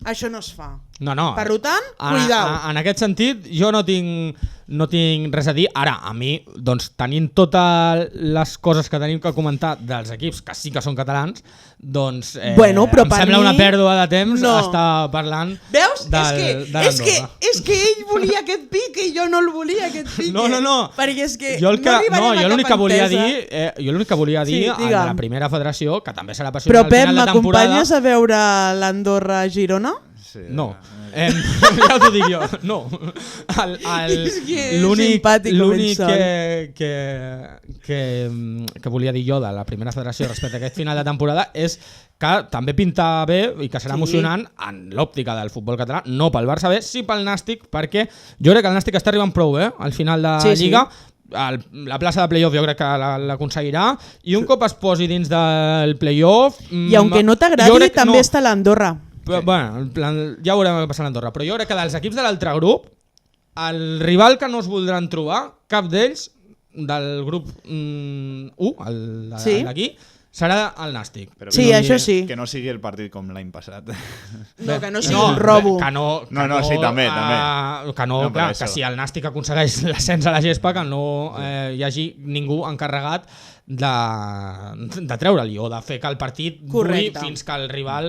això no es fa. No. Per tant, cuidao. En aquest sentit, jo no tinc res a dir. Ara, a mi, doncs, tenint totes les coses que tenim que comentar dels equips que sí que són catalans, doncs em sembla una pèrdua de temps estar parlant. Veus? L'Andorra. És que ell volia aquest pic i jo no el volia, aquest pic. No. Perquè és que jo l'únic que volia dir a la primera federació, que també serà apassionant al final de temporada... Però Pep, m'acompanyes a veure l'Andorra-Girona? No, ja t'ho dic jo, no. L'únic que volia dir jo de la primera federació respecte a aquest final de temporada és que també pinta bé i que serà emocionant en l'òptica del futbol català, no pel Barça B, sí pel Nàstic, perquè jo crec que el Nàstic està arribant prou bé al final de Lliga. La plaça de playoff jo crec que l'aconseguirà i un cop es posi dins del playoff... I aunque no t'agradi, també està l'Andorra. Bueno, ja veurem què passa a l'Andorra, però jo crec que dels equips de l'altre grup, el rival que no es voldran trobar, cap d'ells, del grup 1, d'aquí, serà el Nàstic. Això sí. Que no sigui el partit com l'any passat. No, que no sigui un robo. Sí, també. Que si el Nàstic aconsegueix l'ascens a la gespa, que no hi hagi ningú encarregat de treure-li o de fer que el partit duri fins que el rival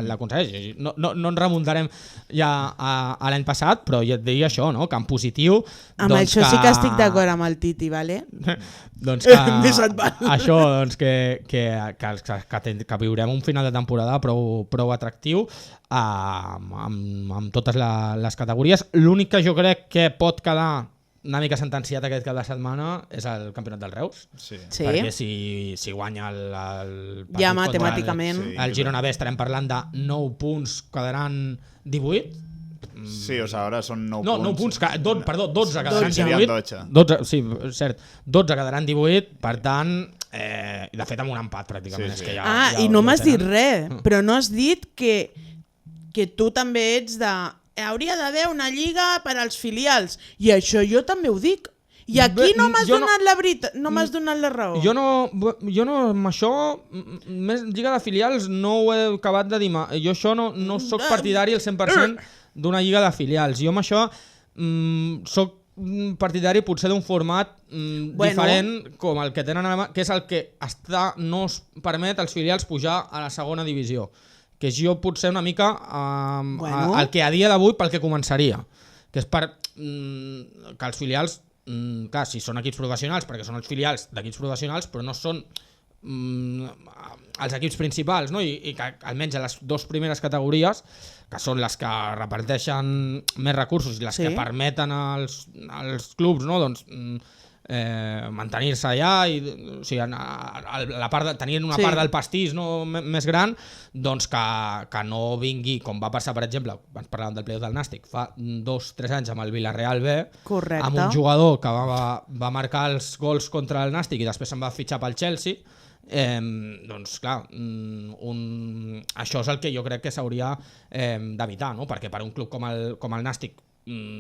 l'aconsegueix. No ens remuntarem ja a l'any passat, però ja et diria això, no? Que en positiu... Amb això sí que estic d'acord amb el Titi, vale? Doncs això, que viurem un final de temporada prou atractiu amb totes les categories. L'únic que jo crec que pot quedar una mica sentenciat aquest cap de setmana és el campionat del Reus, perquè si guanya el partit ja matemàticament el Girona B estarem parlant de 9 punts, quedaran 18. Sí, o sigui, ara són 9 punts. 9 punts, 12 quedaran 18. 12, sí, cert. 12 quedaran 18, per tant, de fet amb un empat pràcticament. Sí. És que i no m'has dit res, però no has dit que tu també ets de... Hauria d'haver una lliga per als filials, i això jo també ho dic. I aquí no m'has donat la veritat, no m'has donat la raó. Jo no amb això, més lliga de filials, no ho he acabat de dir. Jo això no soc partidari al 100% d'una lliga de filials. Jo amb això soc partidari potser d'un format diferent com el que tenen ara, que és el que no es permet als filials pujar a la segona divisió, que és jo potser una mica el que a dia d'avui pel que començaria, que és per que els filials, clar, si són equips professionals, perquè són els filials d'equips professionals, però no són els equips principals, no? I que almenys a les 2 primeres categories, que són les que reparteixen més recursos i les que permeten als clubs, no? Doncs, mantenir-se allà i, o sigui, tenint una part del pastís més gran, doncs que no vingui, com va passar per exemple, abans parlàvem del playoff del Nàstic, fa 2-3 anys amb el Villarreal B, amb un jugador que va marcar els gols contra el Nàstic i després se'n va fitxar pel Chelsea. Doncs clar, això és el que jo crec que s'hauria d'evitar, no? Perquè per un club com el Nàstic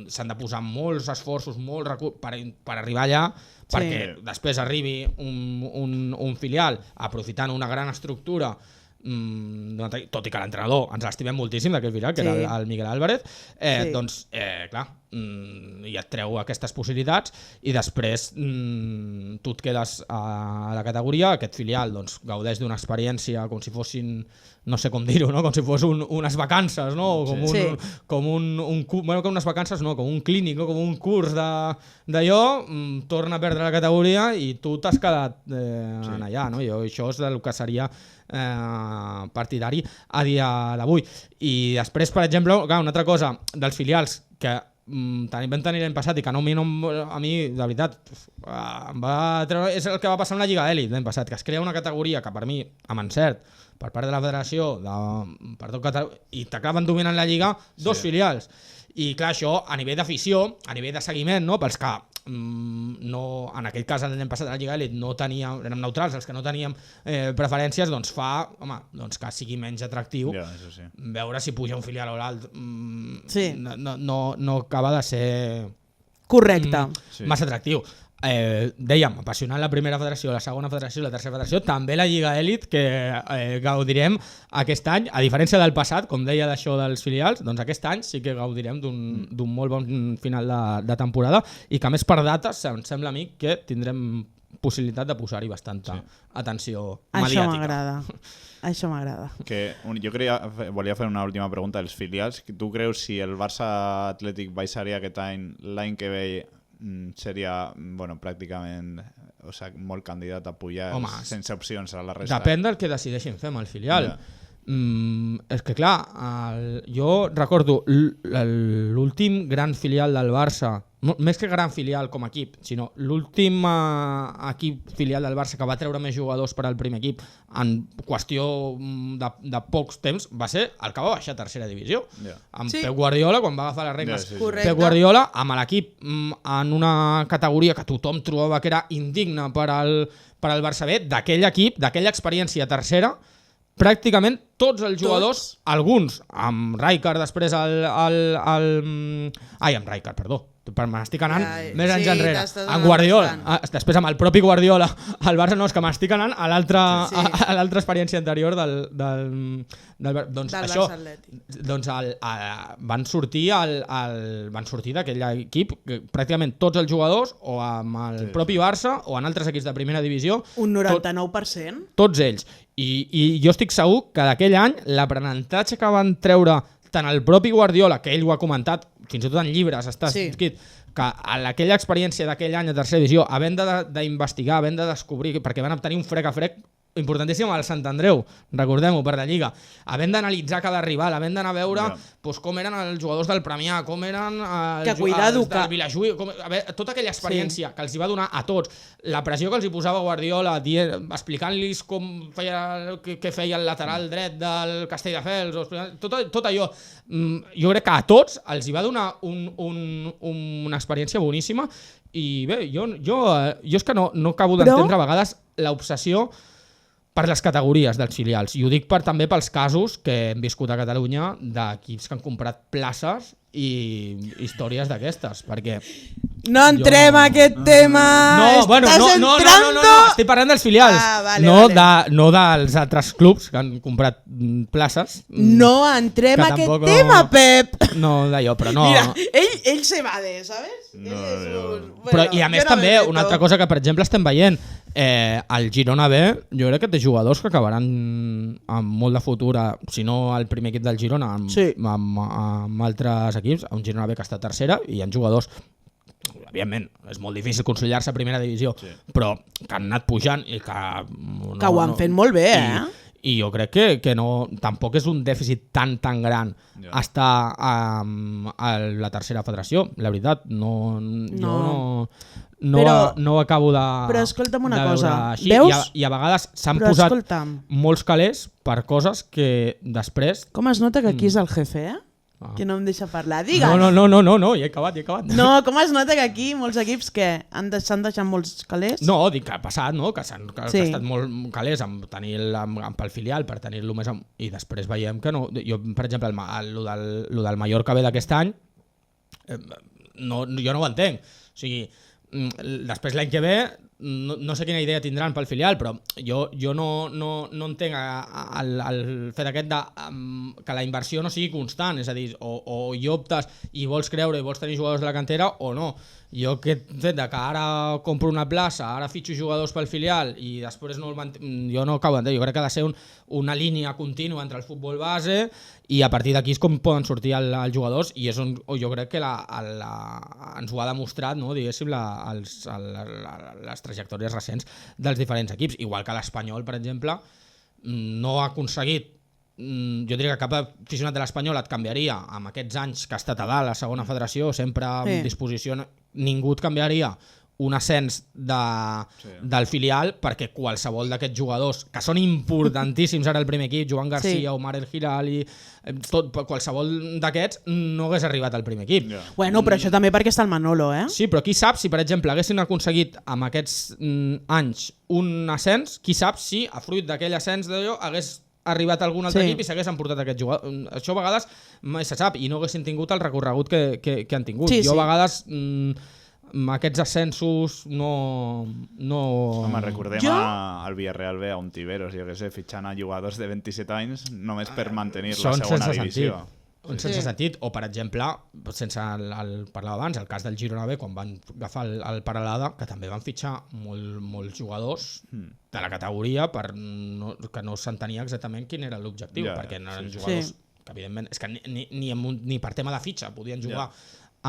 s'han de posar molts esforços, molts recursos per arribar allà, perquè després arribi un filial aprofitant una gran estructura, tot i que l'entrenador ens l'estimem moltíssim d'aquell filial, que era el Miguel Álvarez, doncs clar, i et treu aquestes possibilitats i després tu et quedes a la categoria, aquest filial doncs gaudeix d'una experiència com si fossin, no sé com dir-ho, no? Com si fos unes vacances, no? Com unes vacances, no, com un clínic, no? Com un curs d'allò, torna a perdre la categoria i tu t'has quedat allà, no? Això és del que seria partidari a dia d'avui. I després, per exemple, una altra cosa dels filials que vam tenir l'any passat i que a mi, de veritat, em va treure, és el que va passar amb la Lliga Elit l'any passat, que es crea una categoria que per mi, amb encert, per part de la federació, i t'acaben dominant la Lliga dos filials. I clar, això a nivell d'afició, a nivell de seguiment, no? Pels que en aquell cas l'any passat a la Lliga Elit érem neutrals, els que no teníem preferències, doncs fa que sigui menys atractiu veure si puja un filial o l'altre. No acaba de ser correcte, massa atractiu. Dèiem, apassionant la primera federació, la segona federació, la tercera federació, també la Lliga Elit, que gaudirem aquest any, a diferència del passat, com deia d'això dels filials, doncs aquest any sí que gaudirem d'un molt bon final de temporada i que a més per dates em sembla a mi que tindrem possibilitat de posar-hi bastanta atenció mediàtica. Això m'agrada. Jo volia fer una última pregunta dels filials. Tu creus si el Barça Atlètic baixaria aquest any, l'any que ve seria pràcticament molt candidat a pujar sense opcions a la resta? Depèn del que decideixin fer amb el filial. És que clar, jo recordo l'últim gran filial del Barça, més que gran filial com a equip, sinó l'últim equip filial del Barça que va treure més jugadors per al primer equip en qüestió de pocs temps va ser el que va baixar a tercera divisió, amb Pep Guardiola, quan va agafar les regnes. Pep Guardiola amb l'equip en una categoria que tothom trobava que era indigna per al Barça B, d'aquell equip, d'aquella experiència tercera, pràcticament tots els jugadors, alguns amb Rijkaard després amb Rijkaard, perdó, m'estic anant més anys enrere, amb Guardiola, després amb el propi Guardiola al Barça, no, és que m'estic anant a l'altra experiència anterior doncs això, doncs van sortir d'aquell equip pràcticament tots els jugadors o amb el propi Barça o en altres equips de primera divisió, un 99%, tots ells, i jo estic segur que d'aquell any l'aprenentatge que van treure tant el propi Guardiola, que ell ho ha comentat, fins i tot en llibres està escrit, que aquella experiència d'aquell any a tercera divisió, havent d'investigar, havent de descobrir, perquè van obtenir un frec a frec importantíssim al Sant Andreu, recordem-ho, per la Lliga, havent d'analitzar cada rival, havent d'anar a veure com eren els jugadors del Premià, com eren els del Vilajuí, tota aquella experiència que els hi va donar a tots, la pressió que els hi posava Guardiola explicant-los què feia el lateral dret del Castelldefels, tot allò, jo crec que a tots els hi va donar una experiència boníssima i bé, jo és que no acabo d'entendre a vegades l'obsessió per les categories dels filials, i ho dic també pels casos que hem viscut a Catalunya d'equips que han comprat places i històries d'aquestes, perquè no entrem a aquest tema. No, estic parlant dels filials, no dels altres clubs que han comprat places. No entrem a aquest tema, Pep. No, d'allò, però no. Mira, ell se va ¿sabes? Però i a més també, una altra cosa que per exemple estem veient, el Girona B, jo crec que té jugadors que acabaran amb molt de futur, si no al primer equip del Girona, amb altres equips, un Girona B que està a tercera, i hi ha jugadors, evidentment, és molt difícil consolidar-se a primera divisió, però que han anat pujant i que ho han fet molt bé, i jo crec que no, tampoc és un dèficit tan gran estar a la tercera federació, la veritat. Jo no ho acabo de Però escolta'm una de cosa, veure així. veus? I a vegades s'han Però posat escolta'm, molts calés per coses que després... com es nota que aquí és el jefe, que no em deixa parlar. Digues! No, ja he acabat. No, com es nota que aquí molts equips que s'han deixat molts calés? No, dic que ha passat, no? Que ha Sí. estat molt calés amb tenir pel filial, per tenir-lo més... I després veiem que no... Jo, per exemple, lo del Mallorca B d'aquest any, jo no ho entenc. O sigui, després l'any que ve no sé quina idea tindran pel filial, però jo no entenc el fet aquest que la inversió no sigui constant, és a dir, o hi optes i vols creure i vols tenir jugadors de la cantera o no. Jo aquest fet de que ara compro una plaça, ara fitxo jugadors pel filial i després no jo no acabo d'entendre. Jo crec que ha de ser una línia contínua entre el futbol base i a partir d'aquí és com poden sortir els jugadors i és on jo crec que ens ho ha demostrat, no? Diguéssim, les trajectòries recents dels diferents equips. Igual que l'Espanyol, per exemple, no ha aconseguit, jo diria que cap aficionat de l'Espanyol et canviaria amb aquests anys que ha estat a dalt, a segona federació, sempre amb disposició, ningú et canviaria un ascens del filial perquè qualsevol d'aquests jugadors que són importantíssims ara al primer equip, Joan Garcia, Omar El Hilali, qualsevol d'aquests no hagués arribat al primer equip. Bueno, però això també perquè està el Manolo, Sí, però qui sap si, per exemple, haguessin aconseguit amb aquests anys un ascens, qui sap si a fruit d'aquell ascens d'allò hagués arribat a algun altre equip i s'hagués emportat aquest jugador. Això a vegades mai se sap i no haguessin tingut el recorregut que han tingut. Jo a vegades aquests ascensos no... Home, recordem el Villarreal B a un Tiberos, jo què sé, fitxant a jugadors de 27 anys només per mantenir la segona divisió. Sense sentit. O, per exemple, sense parlar abans, el cas del Girona B, quan van agafar el Paralada, que també van fitxar molts jugadors de la categoria que no s'entenia exactament quin era l'objectiu, perquè no eren jugadors que, evidentment, és que ni per tema de fitxa podien jugar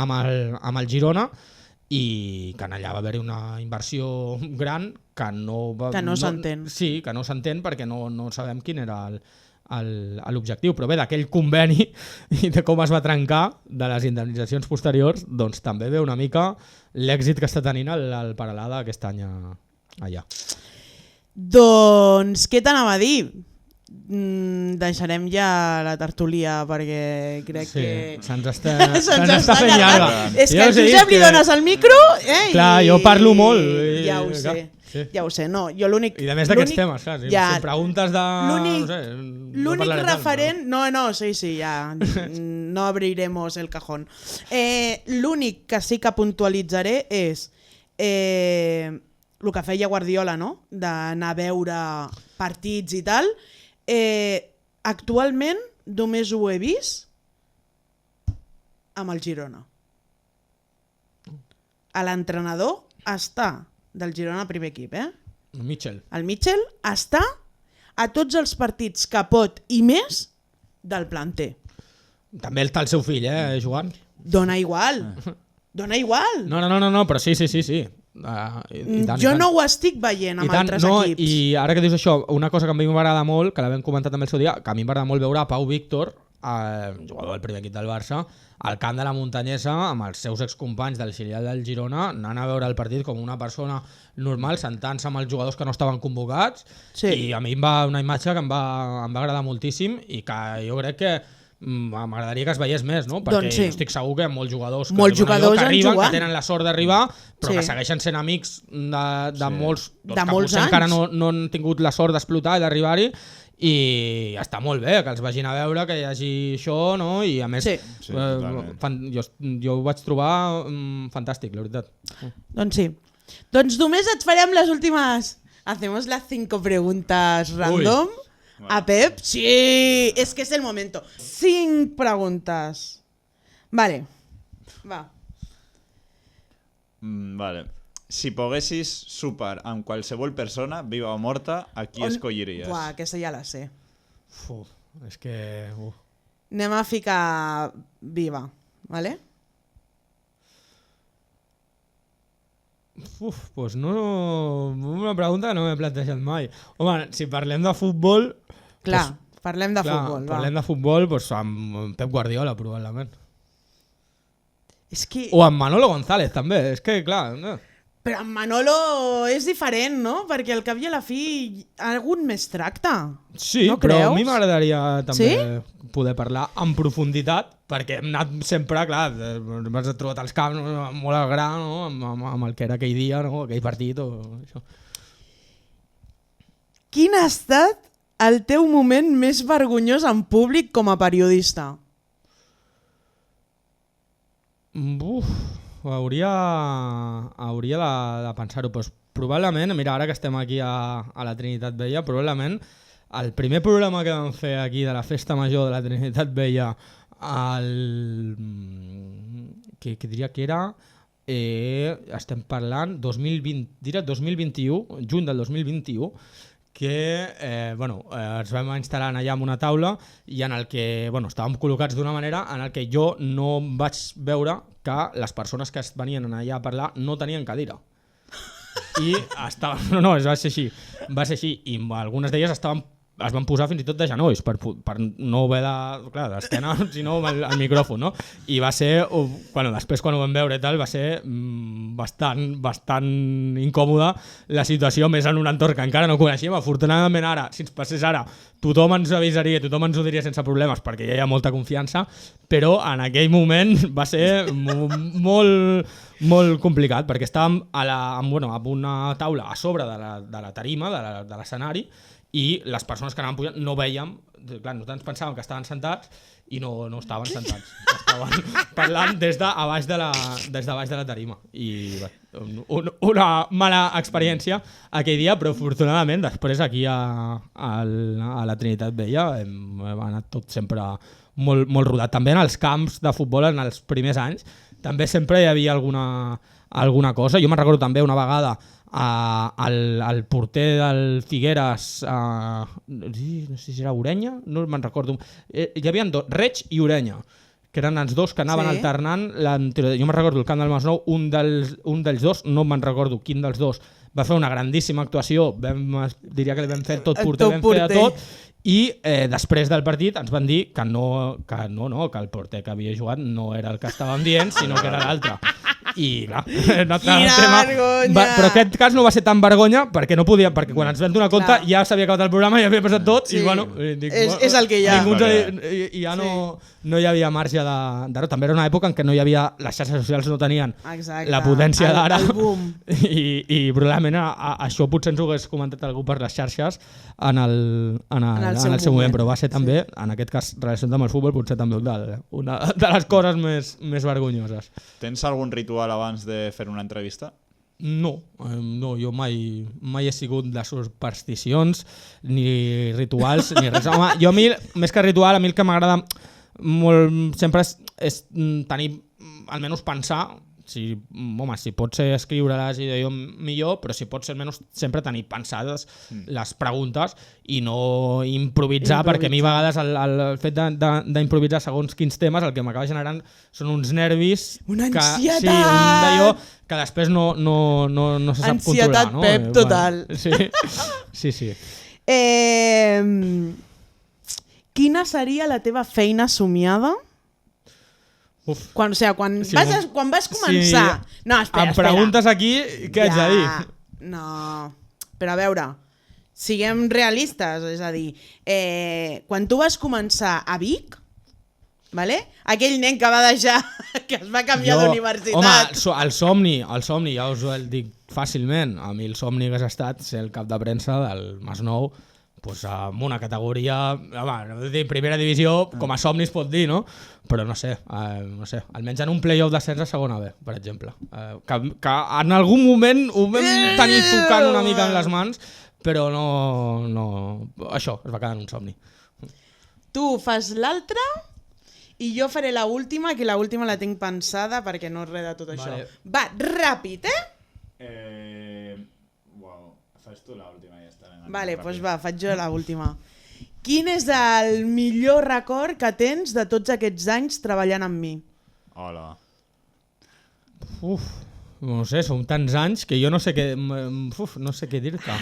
amb el Girona, i que allà va haver-hi una inversió gran que no s'entén. Sí, que no s'entén perquè no sabem quin era l'objectiu, però bé, d'aquell conveni i de com es va trencar de les indemnitzacions posteriors, doncs també ve una mica l'èxit que està tenint el Paralada aquest any allà. Doncs què t'anava a dir? Deixarem ja la tertúlia perquè crec que... Se'ns està fent llarga. És que al Josep li dones el micro clar, jo parlo molt. Ja ho sé. Ja ho sé, no, jo l'únic... I a més d'aquests temes, clar, si em preguntes de... L'únic referent... No, sí, ja, no abriremos el cajón. L'únic que sí que puntualitzaré és el que feia Guardiola, no? D'anar a veure partits i tal. Actualment només ho he vist amb el Girona. L'entrenador està del Girona primer equip, El Mitchell. El Mitchell està a tots els partits que pot i més del planter. També està el seu fill, Joan? Dona igual. Dona igual. No, però sí. Jo no ho estic veient amb altres equips. I ara que dius això, una cosa que a mi m'agrada molt, que l'havem comentat també el seu dia, que a mi m'agrada molt veure a Pau Víctor, jugador del primer equip del Barça, al camp de la Muntanyesa, amb els seus excompanys del filial del Girona, anant a veure el partit com una persona normal, sentant-se amb els jugadors que no estaven convocats, i a mi em va una imatge que em va agradar moltíssim i que jo crec que m'agradaria que es veiés més, no? Perquè jo estic segur que hi ha molts jugadors que arriben, que tenen la sort d'arribar, però que segueixen sent amics de molts que potser encara no han tingut la sort d'explotar i d'arribar-hi, i està molt bé que els vagin a veure, que hi hagi això, no? I a més jo ho vaig trobar fantàstic, la veritat. Doncs sí. Doncs només et farem les últimes... Hacemos las 5 preguntas random. A Pep, sí, es que es el momento. 5 preguntes. Vale. Va. Vale. Si poguessis sopar amb qualsevol persona, viva o morta, a qui escolliries? Buah, aquesta ja la sé. És que... Anem a ficar viva, vale? Pues no... Una pregunta que no m'he plantejat mai. Home, si parlem de futbol... Clar, parlem de futbol. Parlem de futbol amb Pep Guardiola, probablement. És que... O amb Manolo González, també. És que, clar... No. Però amb Manolo és diferent, no? Perquè al cap i a la fi algun més tracta. Sí, no però creus? a mi m'agradaria també poder parlar en profunditat, perquè hem anat sempre, clar, m'has trobat als camps molt al gra, no? amb el que era aquell dia, no? Aquell partit o això. Quin ha estat el teu moment més vergonyós en públic com a periodista? Hauria de pensar-ho, doncs probablement, mira, ara que estem aquí a la Trinitat Vella, probablement el primer programa que vam fer aquí de la Festa Major de la Trinitat Vella, que diria que era, estem parlant 2021, juny del 2021, que ens vam instal·lar allà en una taula i en el que estàvem col·locats d'una manera en el que jo no vaig veure que les persones que venien allà a parlar no tenien cadira. I estaven... No, va ser així. Va ser així. I algunes d'elles es van posar fins i tot de genolls per no haver d'esquena, sinó el micròfon, no? I va ser... després quan ho vam veure i tal, va ser bastant incòmoda la situació, més en un entorn que encara no coneixíem. Afortunadament ara, si ens passés ara, tothom ens avisaria, tothom ens ho diria sense problemes, perquè ja hi ha molta confiança, però en aquell moment va ser molt complicat, perquè estàvem amb una taula a sobre de la tarima, de l'escenari, i les persones que anaven pujant no veiem, clar, nosaltres pensàvem que estaven sentats i no estaven sentats, estaven parlant des de baix de la tarima, i una mala experiència aquell dia, però afortunadament després aquí a la Trinitat Vella hem anat tot sempre molt rodat. També en els camps de futbol en els primers anys també sempre hi havia alguna cosa. Jo me'n recordo també una vegada el porter del Figueres, no sé si era Orenya, no me'n recordo, hi havia Reig i Orenya, que eren els dos que anaven alternant. Jo me'n recordo el camp del Masnou, un dels dos, no me'n recordo quin dels dos, va fer una grandíssima actuació, diria que li vam fer tot porter, vam fer de tot, i després del partit ens van dir que el porter que havia jugat no era el que estàvem dient, sinó que era l'altre. I clar, però aquest cas no va ser tan vergonya perquè no podia, perquè quan ens vam donar compte ja s'havia acabat el programa, ja havia passat tot i és el que hi ha i ja no hi havia marge de... També era una època en què no hi havia, les xarxes socials no tenien la potència d'ara i probablement això potser ens ho hagués comentat algú per les xarxes en el seu moment, però va ser també, en aquest cas relacionat amb el futbol, potser també una de les coses més vergonyoses. Tens algun ritual abans de fer una entrevista? No, jo mai he sigut de supersticions ni rituals ni res. Home, jo a mi, més que ritual, a mi el que m'agrada molt sempre és tenir, almenys pensar, si pot ser escriure-les i d'allò millor, però si pot ser almenys sempre tenir pensades les preguntes i no improvisar, perquè a mi a vegades el fet d'improvisar segons quins temes el que m'acaba generant són uns nervis, una ansietat, que després no se sap controlar. Ansietat, Pep, total. Sí. Quina seria la teva feina somiada? Quan vas començar... No, espera. Em preguntes aquí què haig de dir? No, però a veure, siguem realistes, és a dir, quan tu vas començar a Vic, aquell nen que va deixar, que es va canviar d'universitat... Home, el somni, ja us ho dic fàcilment, a mi el somni hagués estat ser el cap de premsa del Masnou, amb una categoria, primera divisió, com a somni es pot dir, no? Però no sé, almenys en un play-off d'ascens a segona B, per exemple. Que en algun moment ho vam tenir tocant una mica en les mans, però no... Això es va quedar en un somni. Tu fas l'altra i jo faré l'última, que l'última la tinc pensada perquè no és res de tot això. Va, ràpid, Fas tu l'última i ja està. Vale, doncs va, faig jo l'última. Quin és el millor record que tens de tots aquests anys treballant amb mi? Hola. No sé, són tants anys que jo no sé què dir-te.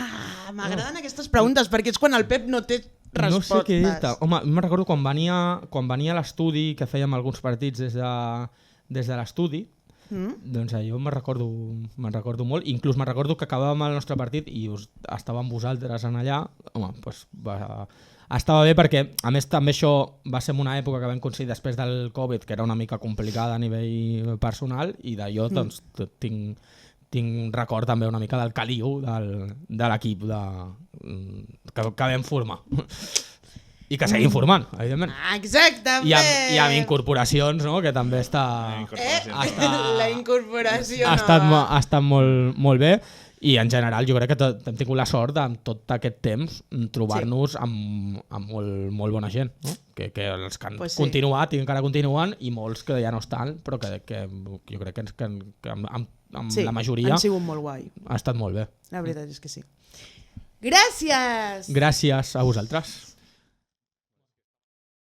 M'agraden aquestes preguntes perquè és quan el Pep no té respostes. No sé què dir-te. Home, me'n recordo quan venia a l'estudi, que fèiem alguns partits des de l'estudi, doncs jo me'n recordo molt. Inclús me'n recordo que acabàvem el nostre partit i estàvem vosaltres en allà. Home, doncs estava bé perquè, a més, també això va ser en una època que vam coincidir després del Covid, que era una mica complicada a nivell personal, i d'allò doncs, tinc record també una mica del caliu de l'equip que vam formar. I que seguim formant, evidentment. Exactament! I amb incorporacions, no? Que també està... La incorporació ha estat molt, molt bé. I en general jo crec que hem tingut la sort de, amb tot aquest temps, trobar-nos amb molt, molt bona gent, no? Que els que han continuat i encara continuen, i molts que ja no estan, però que jo crec que amb la majoria han sigut molt guai. Ha estat molt bé. La veritat és que sí. Gràcies! Gràcies a vosaltres.